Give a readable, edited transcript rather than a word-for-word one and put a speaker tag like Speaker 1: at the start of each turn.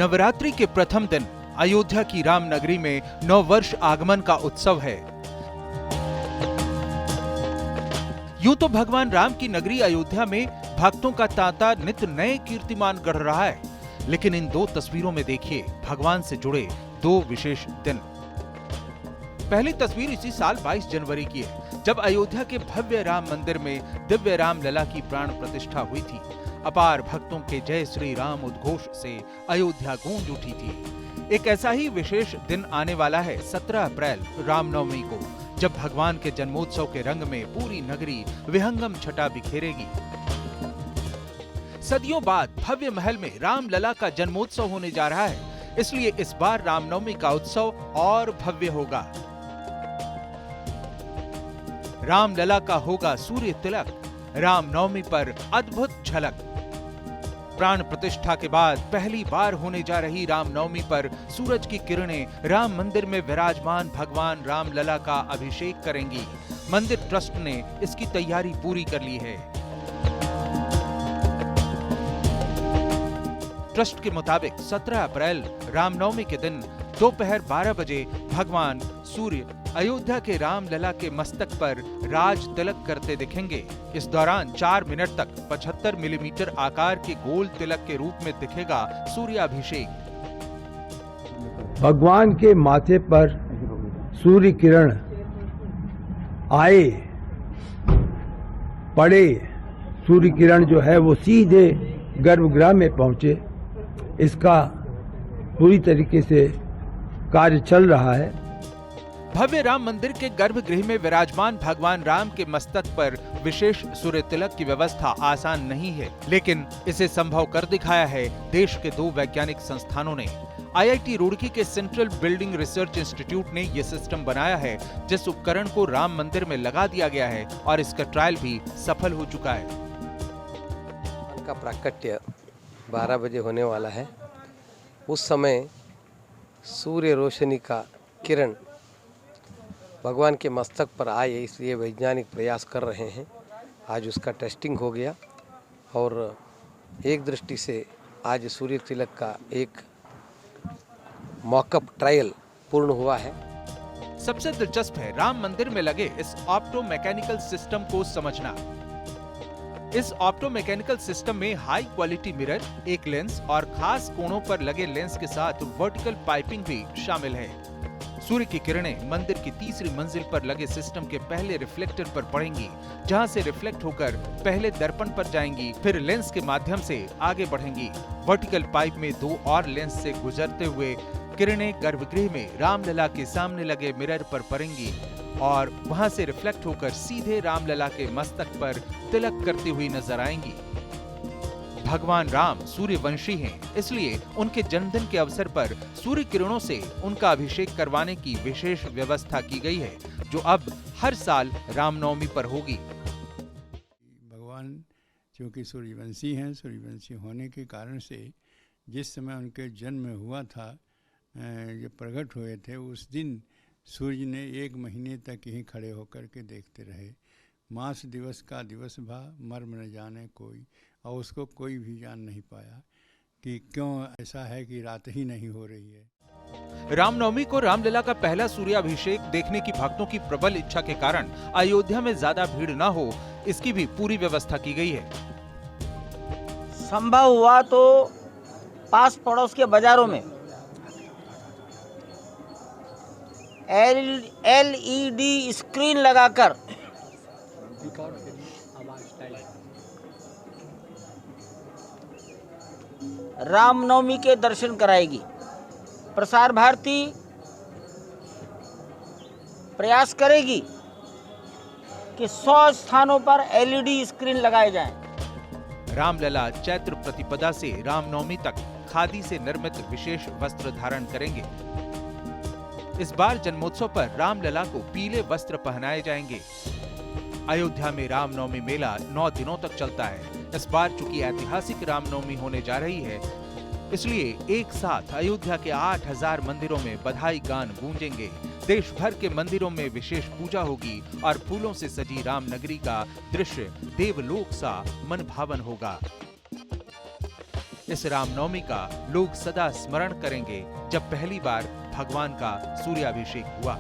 Speaker 1: नवरात्रि के प्रथम दिन अयोध्या की राम नगरी में नववर्ष आगमन का उत्सव है। यूं तो भगवान राम की नगरी अयोध्या में भक्तों का तांता नित्य नए कीर्तिमान गढ़ रहा है, लेकिन इन दो तस्वीरों में देखिए भगवान से जुड़े दो विशेष दिन। पहली तस्वीर इसी साल 22 जनवरी की है, जब अयोध्या के भव्य राम मंदिर में दिव्य राम लला की प्राण प्रतिष्ठा हुई थी। अपार भक्तों के जय श्री राम उद्घोष से अयोध्या गूंज उठी थी। एक ऐसा ही विशेष दिन आने वाला है 17 अप्रैल रामनवमी को, जब भगवान के जन्मोत्सव के रंग में पूरी नगरी विहंगम छटा बिखेरेगी। सदियों बाद भव्य महल में राम लला का जन्मोत्सव होने जा रहा है, इसलिए इस बार रामनवमी का उत्सव और भव्य होगा। राम लला का होगा सूर्य तिलक, रामनवमी पर अद्भुत झलक। प्राण प्रतिष्ठा के बाद पहली बार होने जा रही रामनवमी पर सूरज की किरणें राम मंदिर में विराजमान भगवान राम लला का अभिषेक करेंगी। मंदिर ट्रस्ट ने इसकी तैयारी पूरी कर ली है। ट्रस्ट के मुताबिक 17 अप्रैल रामनवमी के दिन दोपहर 12 बजे भगवान सूर्य अयोध्या के राम लला के मस्तक पर राज तिलक करते दिखेंगे। इस दौरान 4 मिनट तक 75 मिलीमीटर आकार के गोल तिलक के रूप में दिखेगा सूर्याभिषेक।
Speaker 2: भगवान के माथे पर सूर्य किरण आए पड़े, सूर्य किरण जो है वो सीधे गर्भगृह में पहुंचे, इसका पूरी तरीके से कार्य चल रहा है।
Speaker 1: भव्य राम मंदिर के गर्भगृह में विराजमान भगवान राम के मस्तक पर विशेष सूर्य तिलक की व्यवस्था आसान नहीं है, लेकिन इसे संभव कर दिखाया है देश के 2 वैज्ञानिक संस्थानों ने। IIT रुड़की के सेंट्रल बिल्डिंग रिसर्च इंस्टीट्यूट ने यह सिस्टम बनाया है, जिस उपकरण को राम मंदिर में लगा दिया गया है और इसका ट्रायल भी सफल हो चुका है।
Speaker 3: का प्राकट्य 12 बजे होने वाला है। उस समय सूर्य रोशनी का किरण भगवान के मस्तक पर आए, इसलिए वैज्ञानिक प्रयास कर रहे हैं। आज उसका टेस्टिंग हो गया और एक दृष्टि से आज सूर्य तिलक का एक मॉकअप ट्रायल पूर्ण हुआ है।
Speaker 1: सबसे दिलचस्प है राम मंदिर में लगे इस ऑप्टो मैकेनिकल सिस्टम को समझना। इस ऑप्टो मैकेनिकल सिस्टम में हाई क्वालिटी मिरर, एक लेंस और खास कोणों पर लगे लेंस के साथ वर्टिकल पाइपिंग भी शामिल है। सूर्य की किरणें मंदिर की 3री मंजिल पर लगे सिस्टम के पहले रिफ्लेक्टर पर पड़ेंगी, जहां से रिफ्लेक्ट होकर पहले दर्पण पर जाएंगी, फिर लेंस के माध्यम से आगे बढ़ेंगी। वर्टिकल पाइप में 2 और लेंस से गुजरते हुए किरणें गर्भगृह में रामलला के सामने लगे मिरर पर पड़ेंगी और वहां से रिफ्लेक्ट होकर सीधे रामलला के मस्तक पर तिलक करती हुई नजर आएंगी। भगवान राम सूर्यवंशी हैं, इसलिए उनके जन्मदिन के अवसर पर सूर्य किरणों से उनका अभिषेक करवाने की विशेष व्यवस्था की गई है, जो अब हर साल रामनवमी पर होगी।
Speaker 4: भगवान क्योंकि सूर्यवंशी हैं, सूर्यवंशी होने के कारण से जिस समय उनके जन्म हुआ था, जब प्रकट हुए थे, उस दिन सूर्य ने 1 महीने तक यहीं खड़े होकर के देखते रहे। मास दिवस का दिवस भा मर्म न जाने कोई, और उसको कोई भी जान नहीं पाया कि क्यों ऐसा है कि रात ही नहीं हो रही है।
Speaker 1: रामनवमी को रामलला का पहला सूर्याभिषेक देखने की भक्तों की प्रबल इच्छा के कारण अयोध्या में ज्यादा भीड़ न हो, इसकी भी पूरी व्यवस्था की गई है।
Speaker 5: संभव हुआ तो पास पड़ोस के बाजारों में LED स्क्रीन लगाकर रामनवमी के दर्शन कराएगी। प्रसार भारती प्रयास करेगी कि 100 स्थानों पर LED स्क्रीन लगाए जाएं।
Speaker 1: रामलला चैत्र प्रतिपदा से रामनवमी तक खादी से निर्मित विशेष वस्त्र धारण करेंगे। इस बार जन्मोत्सव पर रामलला को पीले वस्त्र पहनाए जाएंगे। अयोध्या में रामनवमी मेला 9 दिनों तक चलता है। इस बार चूंकि ऐतिहासिक रामनवमी होने जा रही है, इसलिए एक साथ अयोध्या के 8000 मंदिरों में बधाई गान गूंजेंगे। देश भर के मंदिरों में विशेष पूजा होगी और फूलों से सजी रामनगरी का दृश्य देवलोक सा मनभावन होगा। इस रामनवमी का लोग सदा स्मरण करेंगे जब पहली बार भगवान का सूर्याभिषेक हुआ।